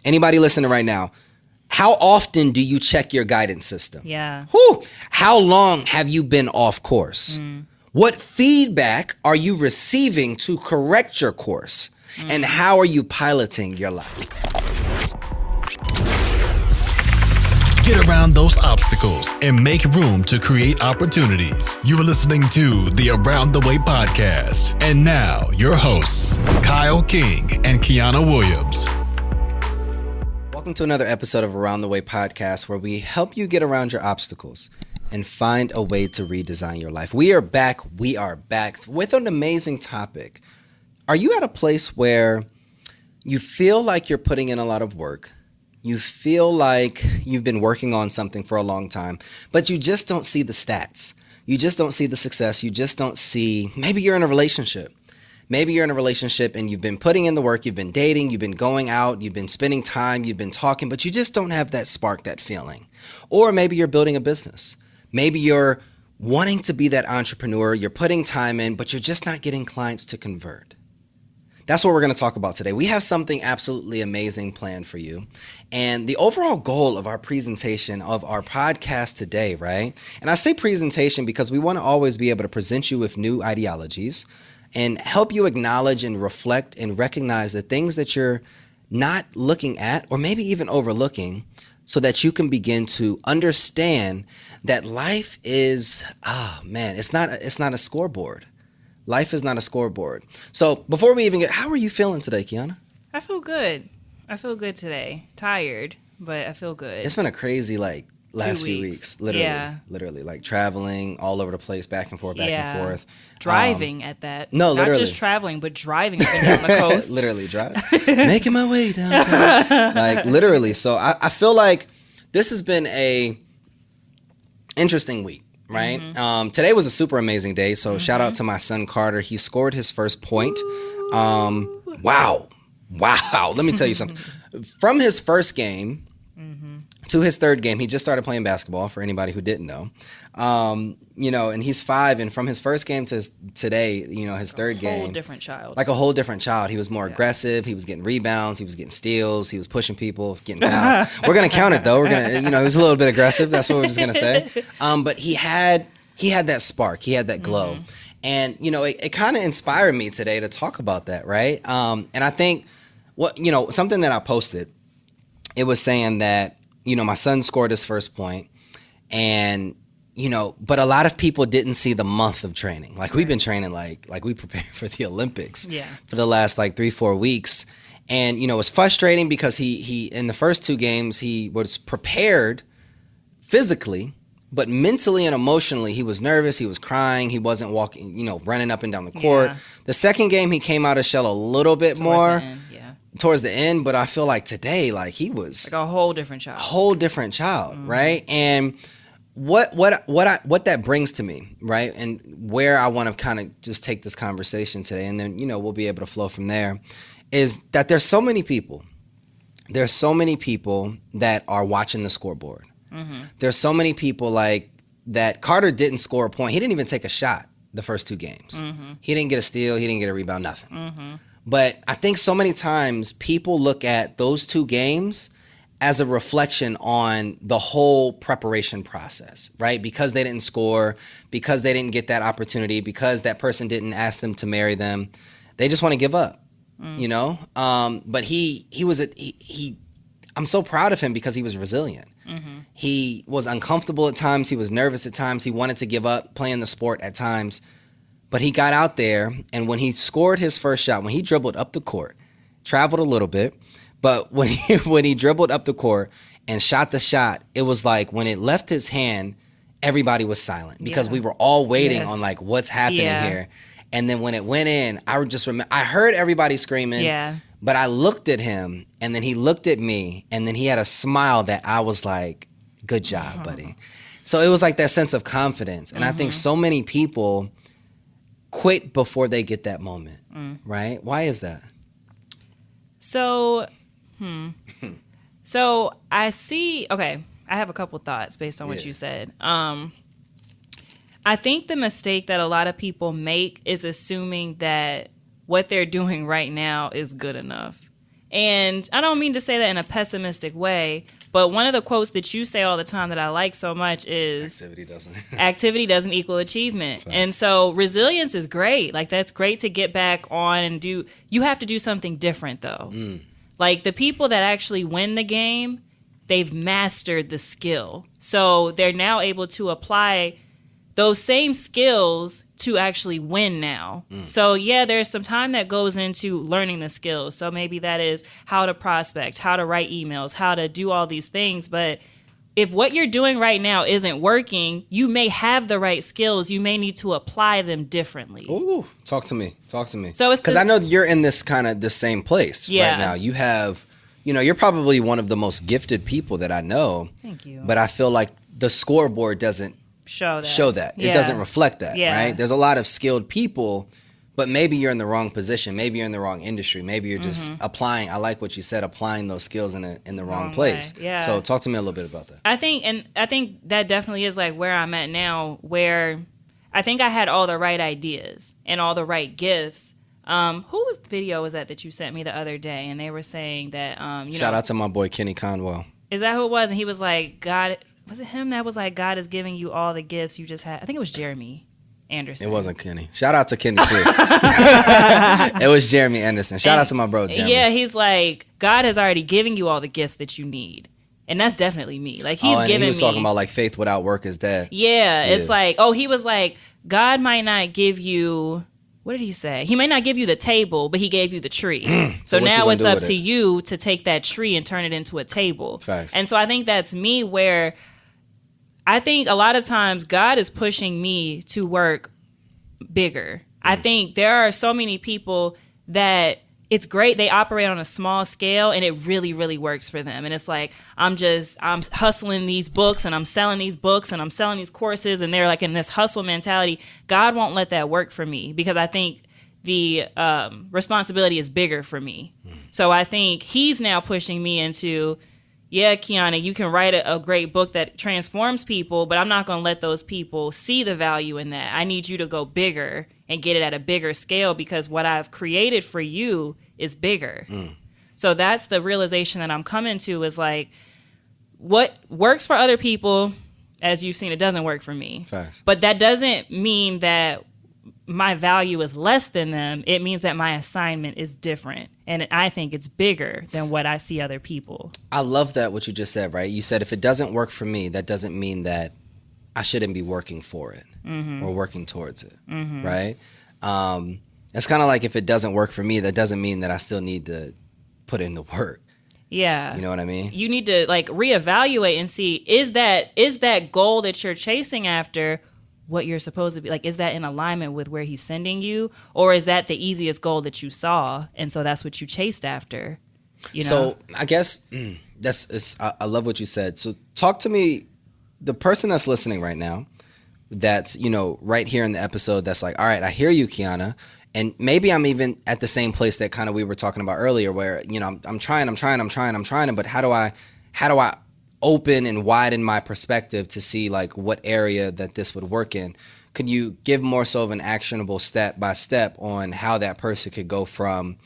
Anybody listening right now, how often do you check your guidance system? Yeah. Whew. How long have you been off course? What feedback are you receiving to correct your course? And how are you piloting your life? Get around those obstacles and make room to create opportunities. You are listening to the Around the Way podcast. And now, your hosts, Kyle King and Kiana Williams. Welcome to another episode of Around the Way podcast, where we help you get around your obstacles and find a way to redesign your life. We are back with an amazing topic. Are you at a place where you feel like you're putting in a lot of work? You feel like you've been working on something for a long time, but you just don't see the stats. You just don't see the success. You just don't see, maybe you're in a relationship. Maybe you're in a relationship and you've been putting in the work, you've been dating, you've been going out, you've been spending time, you've been talking, but you just don't have that spark, that feeling. Or maybe you're building a business. Maybe you're wanting to be that entrepreneur, you're putting time in, but you're just not getting clients to convert. That's what we're going to talk about today. We have something absolutely amazing planned for you. And the overall goal of our presentation of our podcast today, right? And I say presentation because we want to always be able to present you with new ideologies and help you acknowledge and reflect and recognize the things that you're not looking at or maybe even overlooking, so that you can begin to understand that life is, it's not a scoreboard. Life is not a scoreboard. So before we even how are you feeling today, Kiana? I feel good. I feel good today. Tired, but I feel good. It's been a crazy last few weeks. Literally like traveling all over the place, back and forth. Driving at that. No, literally. Not just traveling, but driving up and down the coast. Literally driving. Making my way downtown. Like literally. So I feel like this has been a interesting week. Right. Mm-hmm. Today was a super amazing day. So shout out to my son, Carter. He scored his first point. Wow. Let me tell you something. From his first game to his third game, he just started playing basketball, for anybody who didn't know. And he's 5. And from his first game to today, his third game. A whole different child. Like a whole different child. He was more aggressive. He was getting rebounds. He was getting steals. He was pushing people, getting fouls. We're going to count it, though. We're going to, he was a little bit aggressive. That's what we're just going to say. But he had that spark. He had that glow. And, it kind of inspired me today to talk about that, right? And I think something that I posted, it was saying that, my son scored his first point, and but a lot of people didn't see the month of training. Like we've been training like we prepared for the Olympics for the last 3-4 weeks. And, it's frustrating because he in the first 2 games, he was prepared physically, but mentally and emotionally, he was nervous. He was crying. He wasn't walking, running up and down the court. Yeah. The second game, he came out of shell a little bit more. Towards the end, but I feel like today, he was like a whole different child. Right? And what that brings to me, right? And where I want to kind of just take this conversation today, and then we'll be able to flow from there, is that there's so many people that are watching the scoreboard. There's so many people that. Carter didn't score a point. He didn't even take a shot the first 2 games. He didn't get a steal. He didn't get a rebound. Nothing. But I think so many times people look at those 2 games as a reflection on the whole preparation process, right? Because they didn't score, because they didn't get that opportunity, because that person didn't ask them to marry them, they just want to give up, But I'm so proud of him because he was resilient. He was uncomfortable at times. He was nervous at times. He wanted to give up playing the sport at times. But he got out there, and when he scored his first shot, when he dribbled up the court, traveled a little bit, but when he dribbled up the court and shot the shot, it was like when it left his hand, everybody was silent because we were all waiting on what's happening here. And then when it went in, I just remember I heard everybody screaming, but I looked at him, and then he looked at me, and then he had a smile that I was like, "Good job, buddy." So it was like that sense of confidence, and I think so many people quit before they get that moment, right? Why is that? So, So I see, I have a couple thoughts based on what you said. I think the mistake that a lot of people make is assuming that what they're doing right now is good enough. And I don't mean to say that in a pessimistic way, but one of the quotes that you say all the time that I like so much is activity doesn't equal achievement. Right. And so resilience is great. Like, that's great to get back on and do. You have to do something different, though. Like, the people that actually win the game, they've mastered the skill. So they're now able to apply those same skills to actually win now. So yeah, there's some time that goes into learning the skills. So maybe that is how to prospect, how to write emails, how to do all these things. But if what you're doing right now isn't working, you may have the right skills. You may need to apply them differently. Ooh, talk to me. So it's because I know you're in this kind of the same place right now. You have, you're probably one of the most gifted people that I know. Thank you. But I feel like the scoreboard doesn't show that. It doesn't reflect that, right? There's a lot of skilled people, but maybe you're in the wrong position. Maybe you're in the wrong industry. Maybe you're just applying. I like what you said, applying those skills in the wrong place. Yeah. So talk to me a little bit about that. I think that definitely is like where I'm at now, where I think I had all the right ideas and all the right gifts. Who video was that you sent me the other day? And they were saying that, shout out to my boy, Kenny Conwell. Is that who it was? And he was like, God, was it him that was like, God is giving you all the gifts you just had? I think it was Jeremy Anderson. It wasn't Kenny. Shout out to Kenny, too. It was Jeremy Anderson. Shout out to my bro, Jeremy. Yeah, he's like, God has already given you all the gifts that you need. And that's definitely me. Like, he's giving me. He was talking about, like, faith without work is dead. Yeah, it's like, he was like, God might not give you. What did he say? He may not give you the table, but he gave you the tree. So now it's up to you to take that tree and turn it into a table. Facts. And so I think that's me, where I think a lot of times God is pushing me to work bigger. I think there are so many people that it's great. They operate on a small scale and it really, really works for them. And it's like, I'm hustling these books and I'm selling these books and I'm selling these courses, and they're like in this hustle mentality. God won't let that work for me, because I think the responsibility is bigger for me. So I think he's now pushing me into, Kiana, you can write a great book that transforms people, but I'm not going to let those people see the value in that. I need you to go bigger and get it at a bigger scale, because what I've created for you is bigger. So that's the realization that I'm coming to, is like, what works for other people, as you've seen, it doesn't work for me. Facts. But that doesn't mean that my value is less than them. It means that my assignment is different. And I think it's bigger than what I see other people. I love that, what you just said, right? You said if it doesn't work for me, that doesn't mean that I shouldn't be working for it or working towards it, right? It's kind of like, if it doesn't work for me, that doesn't mean that I still need to put in the work. Yeah. You know what I mean? You need to like reevaluate and see, is that goal that you're chasing after what you're supposed to be? Like, is that in alignment with where he's sending you? Or is that the easiest goal that you saw, and so that's what you chased after? So I guess I love what you said. So talk to me, the person that's listening right now, that's, right here in the episode, that's like, all right, I hear you, Kiana. And maybe I'm even at the same place that kind of we were talking about earlier, where, I'm trying, but how do I open and widen my perspective to see like what area that this would work in? Could you give more so of an actionable step by step on how that person could go from,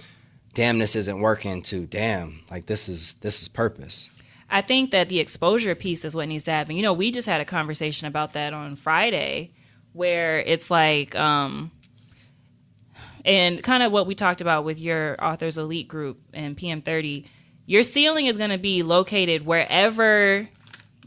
damn, this isn't working, to, damn, like this is purpose? I think that the exposure piece is what needs to happen. We just had a conversation about that on Friday, where it's like, and kind of what we talked about with your Authors Elite group and PM30, your ceiling is going to be located wherever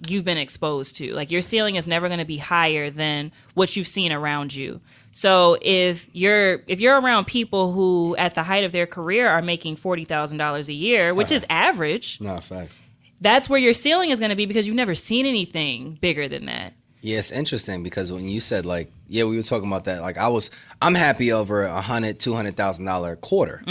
you've been exposed to. Like, your ceiling is never going to be higher than what you've seen around you. So if you're around people who at the height of their career are making $40,000 a year, which is average. No, facts. That's where your ceiling is going to be, because you've never seen anything bigger than that. Yeah, it's interesting, because when you said like, we were talking about that, like I'm happy over $200,000 quarter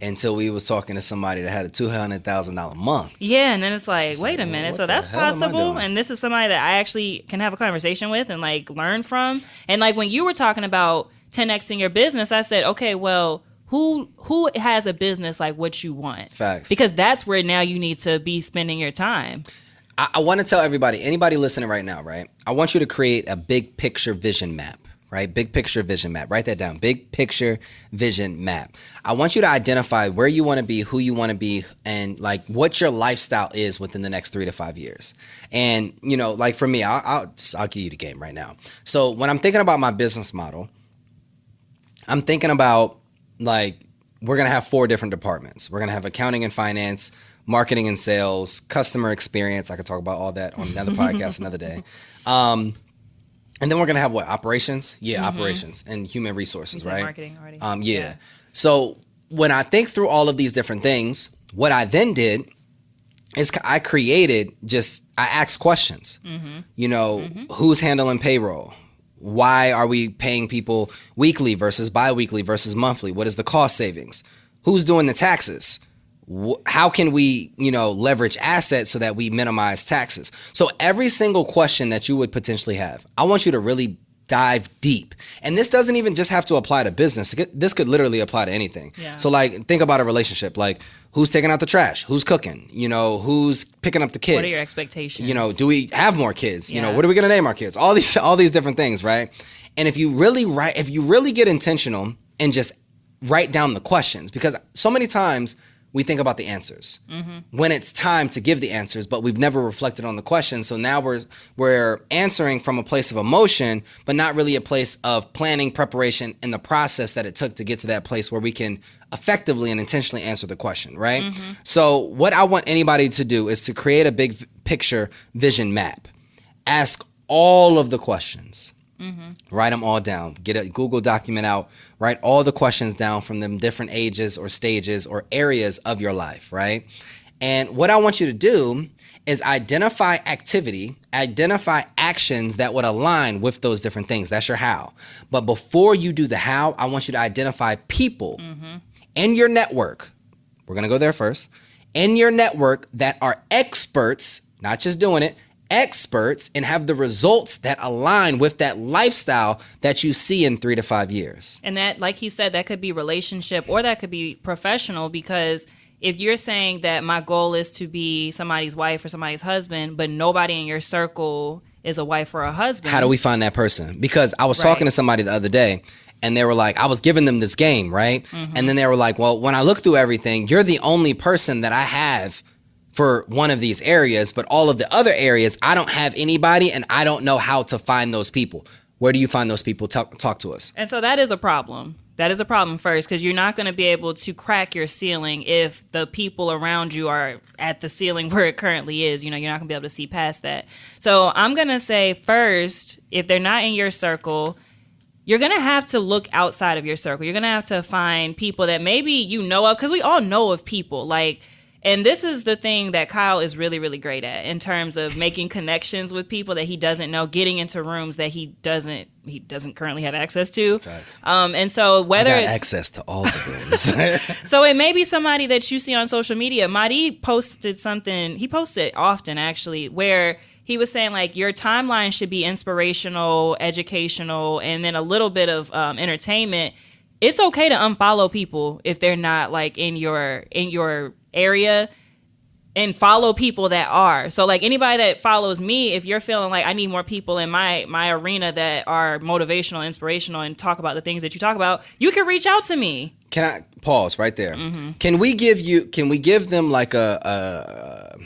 until we was talking to somebody that had a $200,000 month. Yeah, and then it's like, wait a minute, so that's possible, and and this is somebody that I actually can have a conversation with and like learn from. And like when you were talking about 10xing your business, I said, okay, well, who has a business like what you want? Facts. Because that's where now you need to be spending your time. I want to tell everybody, anybody listening right now, right? I want you to create a big picture vision map, right? Big picture vision map. Write that down. Big picture vision map. I want you to identify where you want to be, who you want to be, and like what your lifestyle is within the next 3 to 5 years. And, you know, like for me, I'll give you the game right now. So when I'm thinking about my business model, I'm thinking about like, we're going to have 4 different departments. We're going to have accounting and finance, marketing and sales, customer experience. I could talk about all that on another podcast another day. And then we're going to have what? Operations? Yeah, operations and human resources, right? Marketing already. Yeah. So when I think through all of these different things, what I then did is I asked questions. You know, who's handling payroll? Why are we paying people weekly versus biweekly versus monthly? What is the cost savings? Who's doing the taxes? How can we, you know, leverage assets so that we minimize taxes? So every single question that you would potentially have, I want you to really dive deep. And this doesn't even just have to apply to business. This could literally apply to anything. Yeah. So like, think about a relationship. Like, who's taking out the trash? Who's cooking? You know, who's picking up the kids? What are your expectations? You know, do we have more kids? You know, Yeah. what are we going to name our kids? All these different things, right? And if you really get intentional and just write down the questions, because so many times we think about the answers when it's time to give the answers, but we've never reflected on the questions. So now we're answering from a place of emotion, but not really a place of planning, preparation, and the process that it took to get to that place where we can effectively and intentionally answer the question, right? So what I want anybody to do is to create a big picture vision map. Ask all of the questions. Write them all down. Get a Google document out. Write all the questions down from them different ages or stages or areas of your life, right? And what I want you to do is identify actions that would align with those different things. That's your how. But before you do the how, I want you to identify people in your network. We're going to go there first. In your network that are experts, not just doing it, experts, and have the results that align with that lifestyle that you see in 3 to 5 years. And that, like he said, that could be relationship or that could be professional, because if you're saying that my goal is to be somebody's wife or somebody's husband, but nobody in your circle is a wife or a husband. How do we find that person? Because I was talking to somebody the other day and they were like, I was giving them this game, right? And then they were like, well, when I look through everything, you're the only person that I have for one of these areas, but all of the other areas, I don't have anybody and I don't know how to find those people. Where do you find those people? Talk to us. And so that is a problem. That is a problem first, because you're not going to be able to crack your ceiling if the people around you are at the ceiling where it currently is. You know, you're not going to be able to see past that. So I'm going to say first, if they're not in your circle, you're going to have to look outside of your circle. You're going to have to find people that maybe you know of, because we all know of people like. And this is the thing that Kyle is really, really great at in terms of making connections with people that he doesn't know, getting into rooms that he doesn't currently have access to. And so whether it's access to all the rooms. So it may be somebody that you see on social media. Madi posted something, he posted often actually, where he was saying like your timeline should be inspirational, educational, and then a little bit of entertainment. It's okay to unfollow people if they're not like in your area, and follow people that are. So like anybody that follows me, if you're feeling like I need more people in my arena that are motivational, inspirational, and talk about the things that you talk about, you can reach out to me. Can I pause right there? Can we give them like a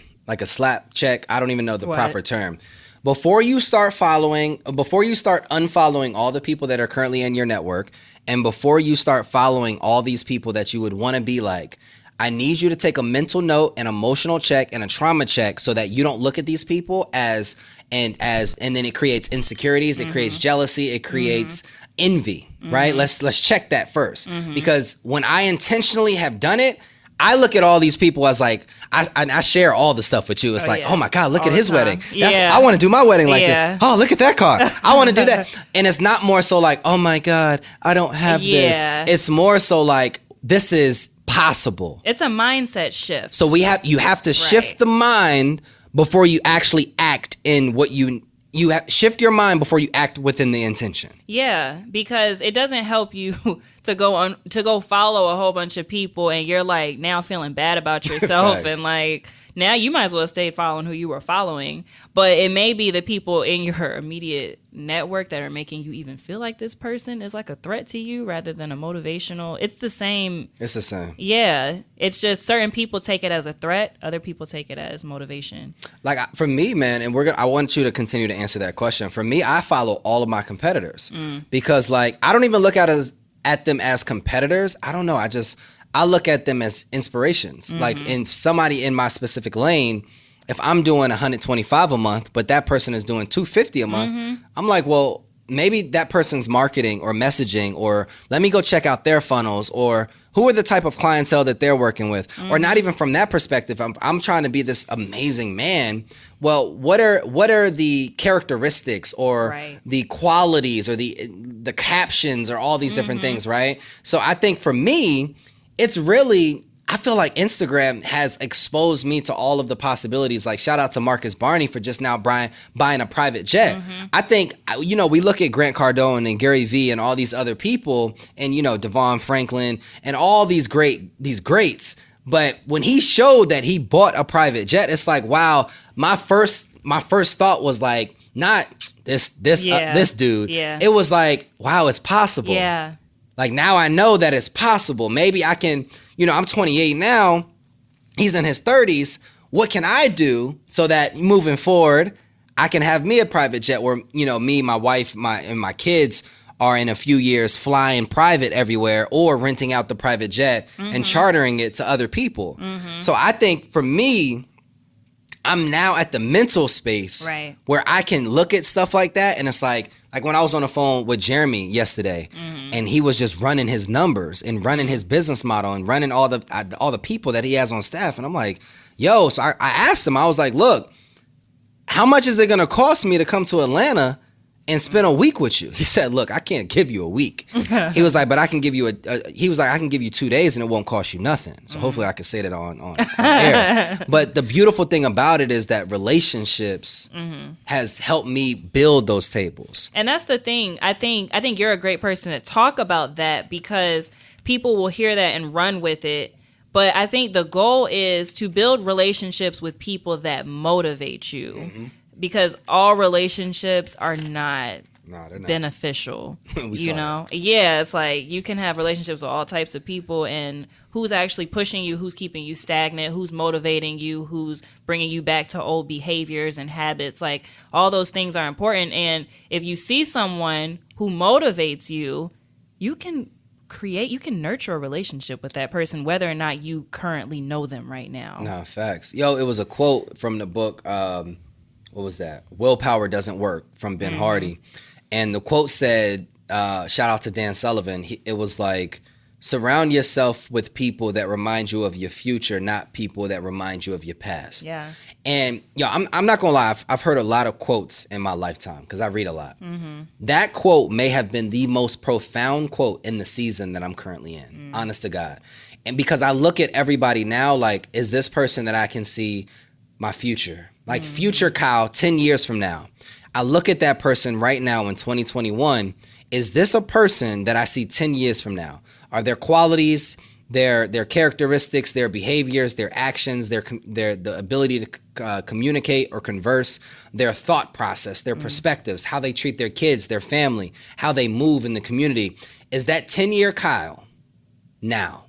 slap check? I don't even know the proper term. Before you start unfollowing all the people that are currently in your network, and before you start following all these people that you would want to be like, I need you to take a mental note, an emotional check, and a trauma check so that you don't look at these people and then it creates insecurities, it creates jealousy, it creates envy, right? Let's check that first. Because when I intentionally have done it, I look at all these people as like, I share all the stuff with you. It's oh my God, look at his wedding. I want to do my wedding like that. Oh, look at that car. I want to do that. And it's not more so like, oh my God, I don't have this. It's more so like, this is possible. It's a mindset shift. So you have to shift the mind before you actually act in what you shift your mind before you act within the intention. Yeah, because it doesn't help you to go follow a whole bunch of people and you're like now feeling bad about yourself and like now you might as well stay following who you were following. But it may be the people in your immediate network that are making you even feel like this person is like a threat to you rather than a motivational. It's the same. It's the same. Yeah. It's just certain people take it as a threat. Other people take it as motivation. Like for me, man, and I want you to continue to answer that question. For me, I follow all of my competitors because like, I don't even look at them as competitors. I don't know. I look at them as inspirations. Like in somebody in my specific lane, if I'm doing 125 a month, but that person is doing 250 a month, I'm like, well, maybe that person's marketing or messaging, or let me go check out their funnels, or who are the type of clientele that they're working with, or not even from that perspective. I'm trying to be this amazing man. Well, what are the characteristics or the qualities or the captions or all these different things, right? So I think for me, it's really, I feel like Instagram has exposed me to all of the possibilities. Like shout out to Marcus Barney for just now buying a private jet. I think, we look at Grant Cardone and Gary Vee and all these other people and, Devon Franklin and all these greats. But when he showed that he bought a private jet, it's like, wow, my first thought was like, not this dude. Yeah. It was like, wow, it's possible. Yeah. Like now I know that it's possible. Maybe I can, I'm 28 now. He's in his 30s. What can I do so that moving forward, I can have me a private jet where, me, my wife, and my kids are in a few years flying private everywhere or renting out the private jet and chartering it to other people. So I think for me, I'm now at the mental space where I can look at stuff like that. And it's like when I was on the phone with Jeremy yesterday and he was just running his numbers and running his business model and running all the people that he has on staff. And I'm like, yo, so I asked him, I was like, look, how much is it going to cost me to come to Atlanta and spend a week with you? He said, look, I can't give you a week. He was like, but I can give you I can give you 2 days and it won't cost you nothing. So hopefully I can say that on air. But the beautiful thing about it is that relationships has helped me build those tables. And that's the thing. I think you're a great person to talk about that because people will hear that and run with it. But I think the goal is to build relationships with people that motivate you. Because all relationships are not beneficial, Yeah, it's like you can have relationships with all types of people, and who's actually pushing you, who's keeping you stagnant, who's motivating you, who's bringing you back to old behaviors and habits. Like all those things are important. And if you see someone who motivates you, you can nurture a relationship with that person, whether or not you currently know them right now. No, facts. Yo, it was a quote from the book, what was that? Willpower Doesn't Work from Ben Hardy. And the quote said, shout out to Dan Sullivan. It was like, surround yourself with people that remind you of your future, not people that remind you of your past. Yeah. And I'm not going to lie. I've heard a lot of quotes in my lifetime because I read a lot. That quote may have been the most profound quote in the season that I'm currently in, honest to God. And because I look at everybody now, like, is this person that I can see my future? Like future Kyle, 10 years from now. I look at that person right now in 2021. Is this a person that I see 10 years from now? Are their qualities, their characteristics, their behaviors, their actions, the ability to communicate or converse, their thought process, their perspectives, how they treat their kids, their family, how they move in the community? Is that 10-year Kyle now?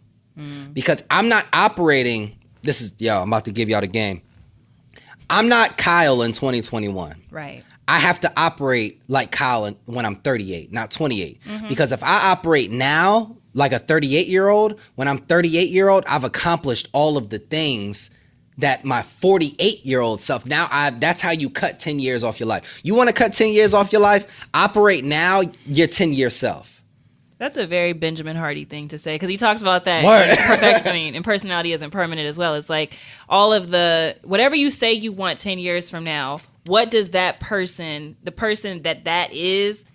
Because I'm not operating, I'm about to give y'all the game. I'm not Kyle in 2021. Right. I have to operate like Kyle when I'm 38, not 28. Because if I operate now like a 38-year-old, when I'm 38-year-old, I've accomplished all of the things that my 48-year-old self, that's how you cut 10 years off your life. You want to cut 10 years off your life? Operate now, your 10-year self. That's a very Benjamin Hardy thing to say because he talks about that. And personality isn't permanent as well. It's like all of whatever you say you want 10 years from now, what does that person, the person that is,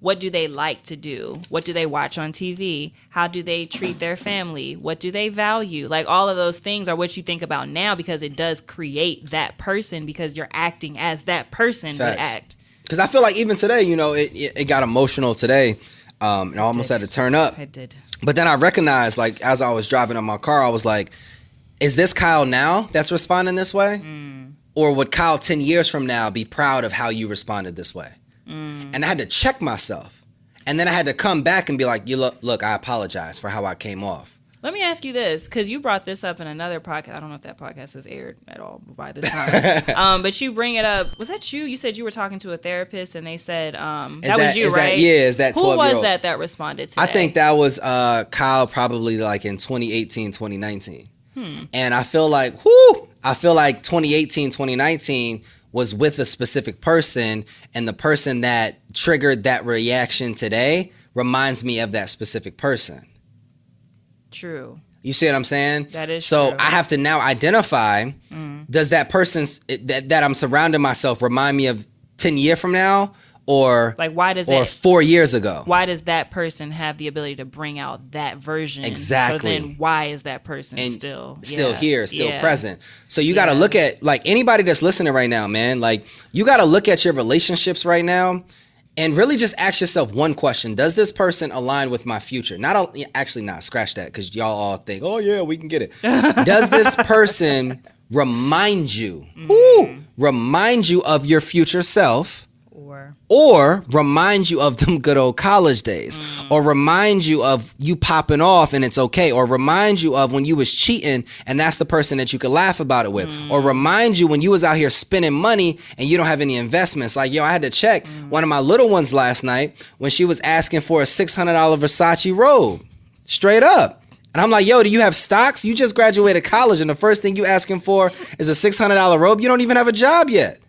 what do they like to do? What do they watch on TV? How do they treat their family? What do they value? Like all of those things are what you think about now because it does create that person because you're acting as that person would act. Because I feel like even today, it got emotional today. And I almost had to turn up. I did. But then I recognized, like, as I was driving in my car, I was like, is this Kyle now that's responding this way? Or would Kyle 10 years from now be proud of how you responded this way? And I had to check myself. And then I had to come back and be like, look, I apologize for how I came off. Let me ask you this, because you brought this up in another podcast. I don't know if that podcast has aired at all by this time. But you bring it up. Was that you? You said you were talking to a therapist, and they said that was you, right? Is that 12-year-old? Who was that responded to I think that was Kyle, probably like in 2018, 2019. And I feel like, 2018, 2019 was with a specific person, and the person that triggered that reaction today reminds me of that specific person. True. You see what I'm saying? That is so true. I have to now identify, does that person that I'm surrounding myself remind me of 10 years from now, or like why does 4 years ago? Why does that person have the ability to bring out that version? Exactly. So then why is that person still here, still present? So you got to look at, like, anybody that's listening right now, man, like, you got to look at your relationships right now and really just ask yourself one question. Does this person align with my future? Actually not, scratch that, because y'all all think, oh yeah, we can get it. Does this person remind you of your future self? Or remind you of them good old college days, or remind you of you popping off and it's okay, or remind you of when you was cheating and that's the person that you could laugh about it with, or remind you when you was out here spending money and you don't have any investments. Like, I had to check one of my little ones last night when she was asking for a $600 Versace robe, straight up. And I'm like, do you have stocks? You just graduated college and the first thing you asking for is a $600 robe. You don't even have a job yet.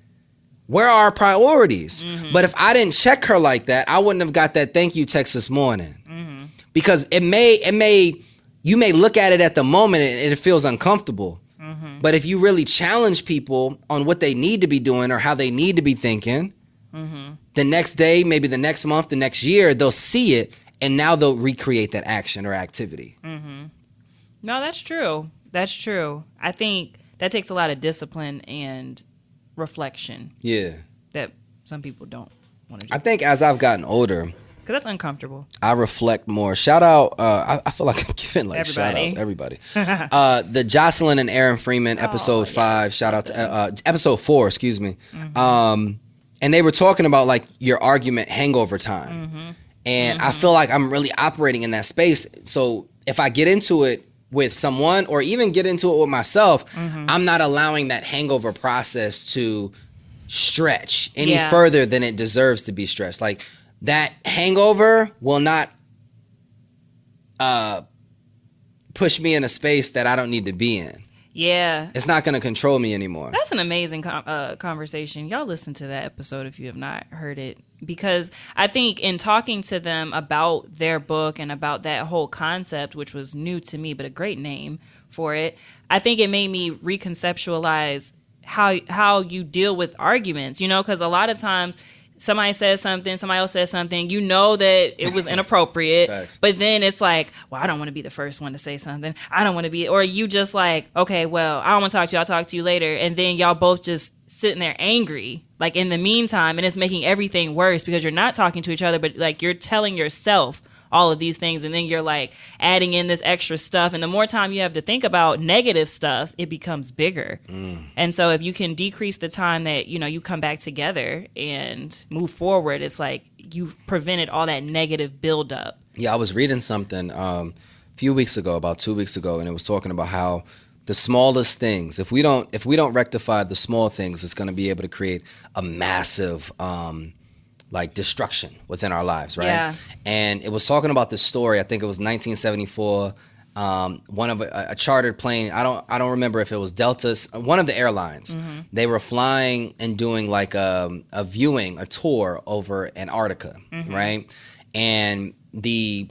Where are our priorities? But if I didn't check her like that, I wouldn't have got that thank you text this morning. Because you may look at it at the moment and it feels uncomfortable. But if you really challenge people on what they need to be doing or how they need to be thinking, the next day, maybe the next month, the next year, they'll see it and now they'll recreate that action or activity. No, that's true. That's true. I think that takes a lot of discipline and reflection. That some people don't want to do. I think as I've gotten older, because that's uncomfortable, I reflect more. Shout out, I feel like I'm giving like shout outs everybody. The Jocelyn and Aaron Freeman episode 5, shout out to episode 4, excuse me. And they were talking about like your argument hangover time. And I feel like I'm really operating in that space. So if I get into it with someone or even get into it with myself, I'm not allowing that hangover process to stretch any further than it deserves to be stretched. Like, that hangover will not push me in a space that I don't need to be in. Yeah. It's not going to control me anymore. That's an amazing conversation. Y'all listen to that episode if you have not heard it. Because I think in talking to them about their book and about that whole concept, which was new to me, but a great name for it, I think it made me reconceptualize how you deal with arguments, because a lot of times somebody says something, somebody else says something, that it was inappropriate, but then it's like, well, I don't want to be the first one to say something. I don't want to be, or you just like, okay, well, I don't want to talk to you. I'll talk to you later. And then y'all both just sitting there angry, like in the meantime, and it's making everything worse because you're not talking to each other, but like you're telling yourself all of these things, and then you're like adding in this extra stuff, and the more time you have to think about negative stuff, it becomes bigger. And so if you can decrease the time that you come back together and move forward, it's like you've prevented all that negative buildup. I was reading something a few weeks ago, about 2 weeks ago, and it was talking about how the smallest things, if we don't rectify the small things, it's going to be able to create a massive like destruction within our lives, right? Yeah. And it was talking about this story. I think it was 1974. One of a chartered plane. I don't remember if it was Delta's, one of the airlines. They were flying and doing like a tour over Antarctica, right? And the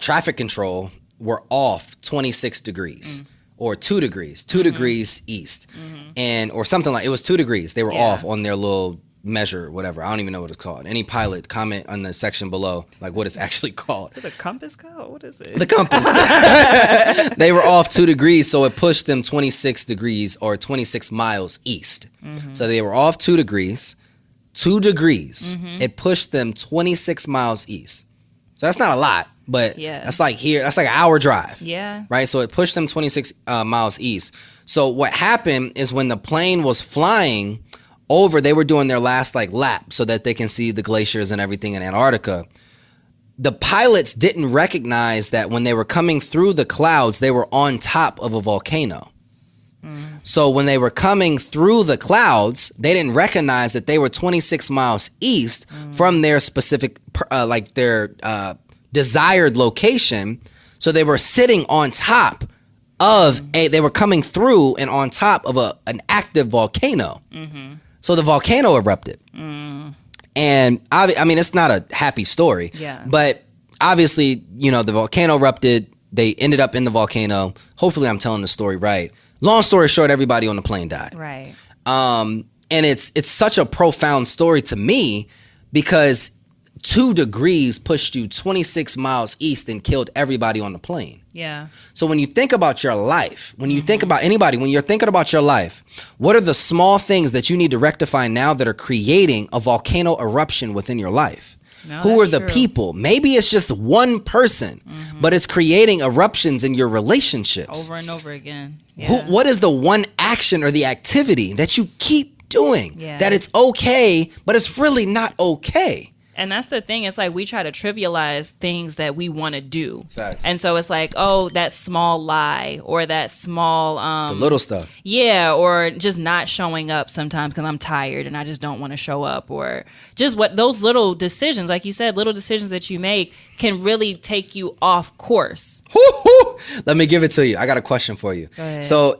traffic control were off 26 degrees. Or 2 degrees east, or something like it was 2 degrees. They were off on their little measure, whatever. I don't even know what it's called. Any pilot, comment on the section below, like what it's actually called. Is it a compass code? What is it? The compass. They were off 2 degrees, so it pushed them 26 degrees or 26 miles east. So they were off 2 degrees. 2 degrees. It pushed them 26 miles east. So that's not a lot. But Yeah. that's like here. That's like an hour drive. Yeah. Right. So it pushed them 26 miles east. So what happened is when the plane was flying over, they were doing their last like lap so that they can see the glaciers and everything in Antarctica. The pilots didn't recognize that when they were coming through the clouds, they were on top of a volcano. So when they were coming through the clouds, they didn't recognize that they were 26 miles east from their specific, like their desired location. So they were sitting on top of they were coming through and on top of an active volcano. So the volcano erupted. And I mean, it's not a happy story. Yeah. But obviously, you know, the volcano erupted. They ended up in the volcano. Hopefully I'm telling the story right. Long story short, everybody on the plane died. Right. And it's such a profound story to me because 2 degrees pushed you 26 miles east and killed everybody on the plane. Yeah. So when you think about your life, when you think about anybody, when you're thinking about your life, what are the small things that you need to rectify now that are creating a volcano eruption within your life? No, Who are that's the true. people? Maybe it's just one person, but it's creating eruptions in your relationships. Over and over again. Yeah. What is the one action or the activity that you keep doing Yeah. that it's okay, but it's really not okay? And that's the thing. It's like we try to trivialize things that we want to do. Facts. And so it's like, oh, that small lie or that small, The little stuff. yeah, or just not showing up sometimes because I'm tired and I just don't want to show up, or just what those little decisions, like you said, little decisions that you make can really take you off course. Woo-hoo! Let me give it to you. I got a question for you. Go ahead. So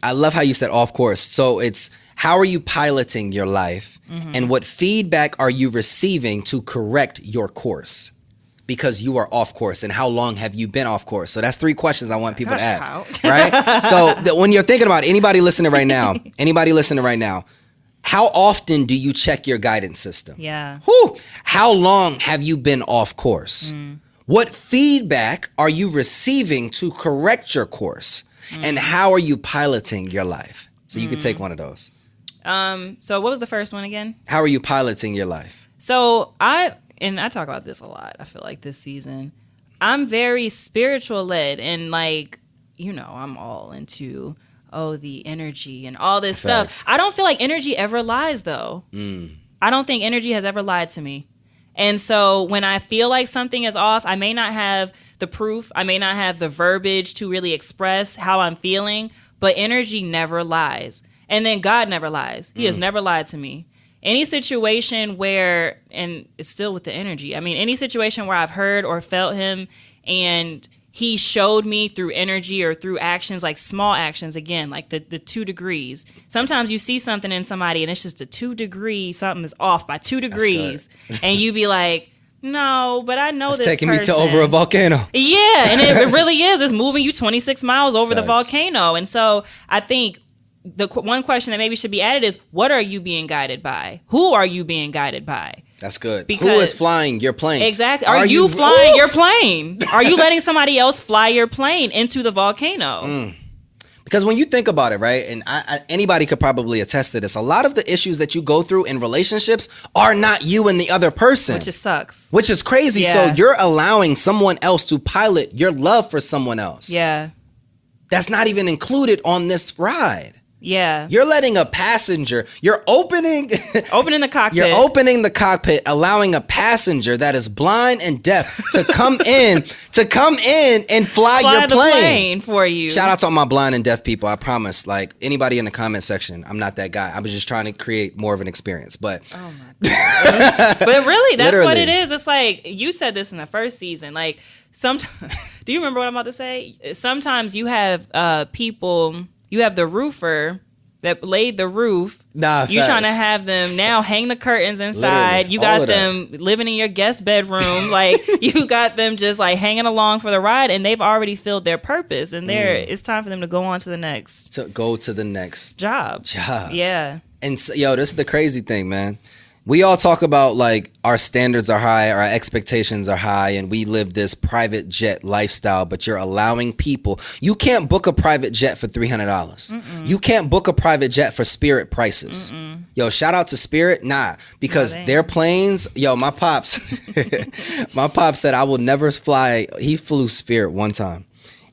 I love how you said off course. So it's how are you piloting your life and what feedback are you receiving to correct your course? Because you are off course, and how long have you been off course? So that's 3 questions I want people to ask, right? So when you're thinking about it, anybody listening right now, how often do you check your guidance system? Yeah. Whew. How long have you been off course? What feedback are you receiving to correct your course? And how are you piloting your life? So you could take one of those. So what was the first one again? How are you piloting your life? So I talk about this a lot. I feel like this season, I'm very spiritual led, and like, you know, I'm all into the energy and all this Facts. stuff. I don't feel like energy ever lies though. I don't think energy has ever lied to me. And so when I feel like something is off, I may not have the proof, I may not have the verbiage to really express how I'm feeling, but energy never lies. And then God never lies. He has never lied to me. Any situation where, and it's still with the energy, I mean, any situation where I've heard or felt him and he showed me through energy or through actions, like small actions, again, like the 2 degrees. Sometimes you see something in somebody and it's just a 2 degree, something is off by 2 degrees. And you be like, no, but I know It's this taking person. me to over a volcano. Yeah, and it really is. It's moving you 26 miles over the Facts. volcano. And so I think the one question that maybe should be added is, what are you being guided by? Who are you being guided by? That's good. Because- Who is flying your plane? Exactly. Are you flying your plane? Are you letting somebody else fly your plane into the volcano? Because when you think about it, right, and anybody could probably attest to this, a lot of the issues that you go through in relationships are not you and the other person. Which just sucks. Which is crazy. Yeah. So you're allowing someone else to pilot your love for someone else. Yeah. That's not even included on this ride. Yeah. You're letting a passenger, you're opening Opening the cockpit. You're opening the cockpit, allowing a passenger that is blind and deaf to come in and fly your the plane. plane for you. Shout out to all my blind and deaf people. I promise. Like anybody in the comment section, I'm not that guy. I was just trying to create more of an experience. But Oh my God. But really, that's what Literally. it is. It's like, you said this in the first season. Like, sometimes, do you remember what I'm about to say? Sometimes you have people, you have the roofer that laid the roof. Nah, you facts. trying to have them now hang the curtains inside. Literally, You all got of that. them living in your guest bedroom. Like, you got them just like hanging along for the ride, and they've already filled their purpose. And it's time for them to go on to the next to go to the next job. job. Yeah. And so, yo, this is the crazy thing, man. We all talk about like our standards are high, our expectations are high, and we live this private jet lifestyle, but you're allowing people. You can't book a private jet for $300. You can't book a private jet for Spirit prices. Yo, shout out to Spirit. Nah, because their planes, yo, my pops, my pops said I will never fly. He flew Spirit one time.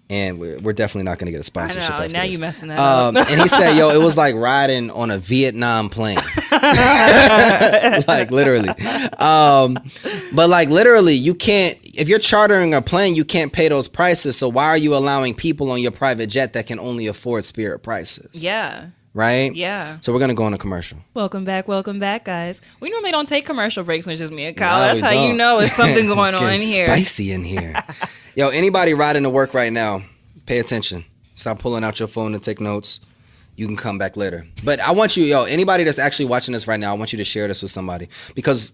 And we're definitely not going to get a sponsorship. I know, after now this. You messing that up. And he said, yo, it was like riding on a Vietnam plane. Like literally. But like literally, you can't, if you're chartering a plane, you can't pay those prices. So why are you allowing people on your private jet that can only afford Spirit prices? Yeah. Right? Yeah. So we're going to go on a commercial. Welcome back, guys. We normally don't take commercial breaks when it's just me and Kyle. No, That's how don't. you know it's something going It's on here. Spicy in here. Yo, anybody riding to work right now, pay attention. Stop pulling out your phone to take notes. You can come back later. But I want you, anybody that's actually watching this right now, I want you to share this with somebody. Because,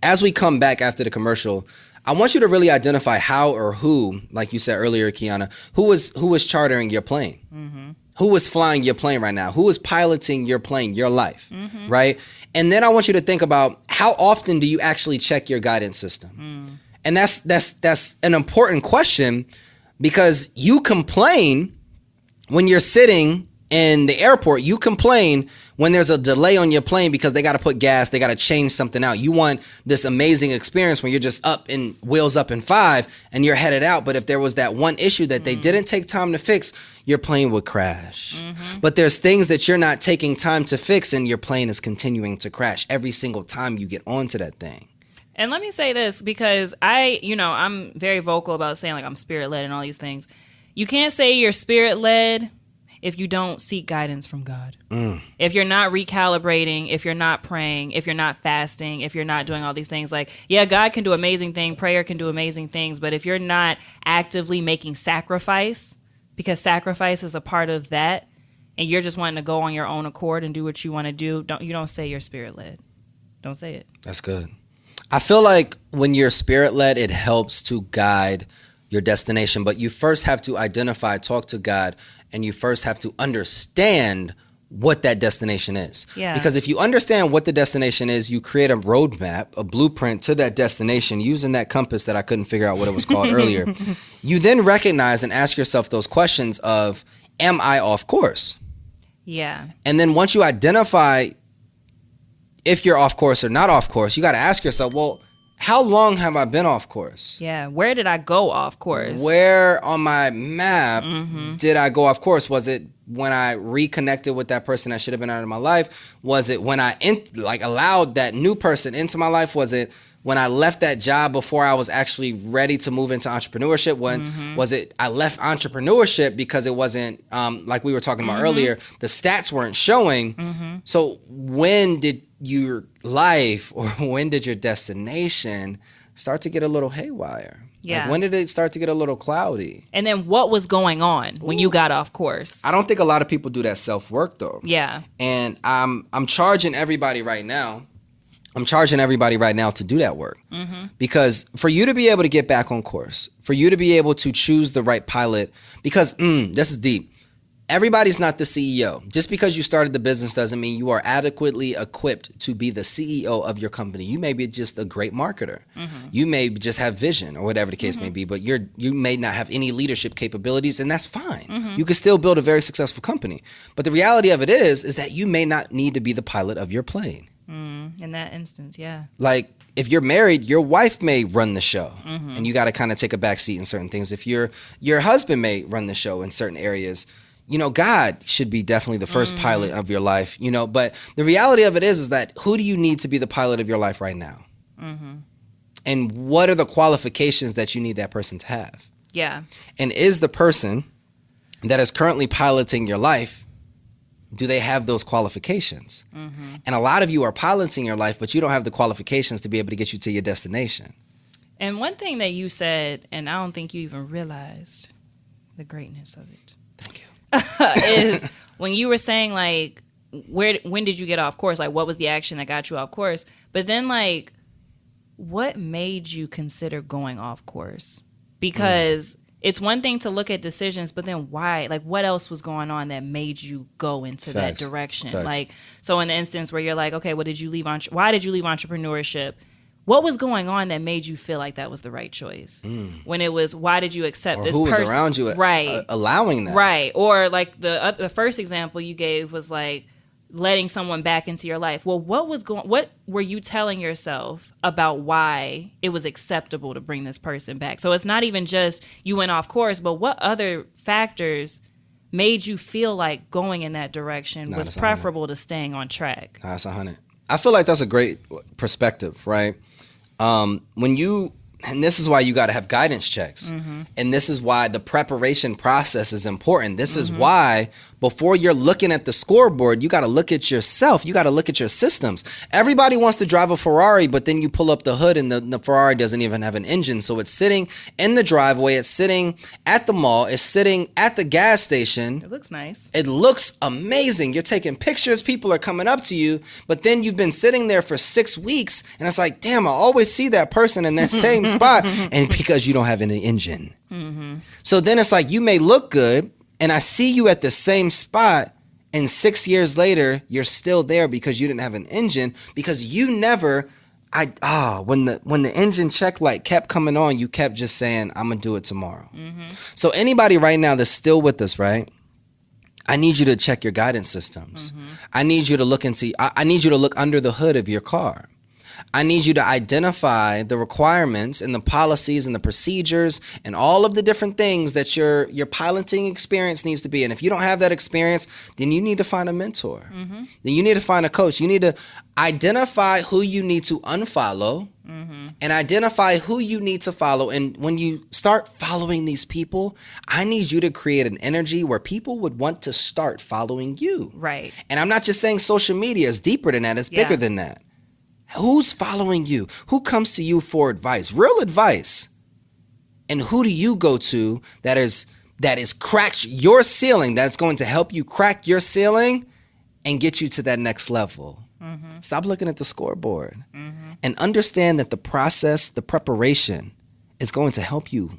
as we come back after the commercial, I want you to really identify how or who, like you said earlier, Kiana, who was chartering your plane? Who was flying your plane right now? Who is piloting your plane, your life, right? And then I want you to think about how often do you actually check your guidance system? And that's an important question, because you complain when you're sitting in the airport. You complain when there's a delay on your plane because they got to put gas, they got to change something out. You want this amazing experience when you're just up in wheels up in 5 and you're headed out. But if there was that one issue that they didn't take time to fix, your plane would crash. But there's things that you're not taking time to fix, and your plane is continuing to crash every single time you get onto that thing. And let me say this, because I'm very vocal about saying like I'm Spirit-led and all these things. You can't say you're Spirit-led if you don't seek guidance from God. If you're not recalibrating, if you're not praying, if you're not fasting, if you're not doing all these things, like, yeah, God can do amazing things, prayer can do amazing things, but if you're not actively making sacrifice, because sacrifice is a part of that, and you're just wanting to go on your own accord and do what you want to do, you don't say you're Spirit-led. Don't say it. That's good. I feel like when you're Spirit-led, it helps to guide your destination, but you first have to identify, talk to God, and you first have to understand what that destination is. Yeah. Because if you understand what the destination is, you create a roadmap, a blueprint to that destination using that compass that I couldn't figure out what it was called earlier. You then recognize and ask yourself those questions of, am I off course? Yeah. And then once you identify if you're off course or not off course, you got to ask yourself, well, how long have I been off course? Yeah. Where did I go off course? Where on my map did I go off course? Was it when I reconnected with that person that should have been out of my life? Was it when I allowed that new person into my life? Was it when I left that job before I was actually ready to move into entrepreneurship? When was it I left entrepreneurship because it wasn't like we were talking about earlier, the stats weren't showing. So when did your life, or when did your destination start to get a little haywire? Yeah. Like, when did it start to get a little cloudy? And then what was going on when you got off course? I don't think a lot of people do that self-work though. Yeah. And I'm charging everybody right now. I'm charging everybody right now to do that work. Because for you to be able to get back on course, for you to be able to choose the right pilot, because this is deep. Everybody's not the CEO. Just because you started the business doesn't mean you are adequately equipped to be the CEO of your company. You may be just a great marketer. You may just have vision or whatever the case may be, but you may not have any leadership capabilities, and that's fine. You can still build a very successful company. But the reality of it is that you may not need to be the pilot of your plane. In that instance, yeah. Like, if you're married, your wife may run the show, and you got to kind of take a back seat in certain things. If your husband may run the show in certain areas, God should be definitely the first pilot of your life, but the reality of it is that who do you need to be the pilot of your life right now? And what are the qualifications that you need that person to have? Yeah. And is the person that is currently piloting your life, do they have those qualifications? And a lot of you are piloting your life, but you don't have the qualifications to be able to get you to your destination. And one thing that you said, and I don't think you even realized the greatness of it. Thank you. Is when you were saying like, when did you get off course? Like, what was the action that got you off course? But then like, what made you consider going off course? Because it's one thing to look at decisions, but then why? Like, what else was going on that made you go into that direction? Facts. Like, so in the instance where you're like, okay, well, why did you leave entrepreneurship? What was going on that made you feel like that was the right choice? When it was, why did you accept Or this who person? was around you allowing that? Right. Or like the first example you gave was like letting someone back into your life. Well, what were you telling yourself about why it was acceptable to bring this person back? So it's not even just you went off course, but what other factors made you feel like going in that direction was preferable to staying on track? That's 100. I feel like that's a great perspective, right? And this is why you got to have guidance checks. And this is why the preparation process is important. This is why before you're looking at the scoreboard, you got to look at yourself. You got to look at your systems. Everybody wants to drive a Ferrari, but then you pull up the hood and the Ferrari doesn't even have an engine. So it's sitting in the driveway. It's sitting at the mall. It's sitting at the gas station. It looks nice. It looks amazing. You're taking pictures. People are coming up to you, but then you've been sitting there for 6 weeks and it's like, damn, I always see that person in that same spot. And because you don't have any engine. So then it's like, you may look good and I see you at the same spot and 6 years later, you're still there because you didn't have an engine, because you never, when the engine check light kept coming on, you kept just saying, I'm going to do it tomorrow. So anybody right now that's still with us, right? I need you to check your guidance systems. I need you to look I need you to look under the hood of your car. I need you to identify the requirements and the policies and the procedures and all of the different things that your piloting experience needs to be. And if you don't have that experience, then you need to find a mentor. Then you need to find a coach. You need to identify who you need to unfollow and identify who you need to follow. And when you start following these people, I need you to create an energy where people would want to start following you. Right. And I'm not just saying social media is deeper than that. It's bigger than that. Who's following you? Who comes to you for advice? Real advice. And who do you go to that is cracked your ceiling, that's going to help you crack your ceiling and get you to that next level? Stop looking at the scoreboard and understand that the process, the preparation is going to help you.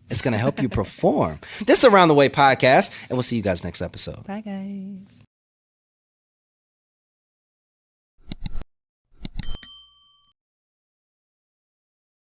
It's going to help you perform. This is Around the Way podcast, and we'll see you guys next episode. Bye, guys.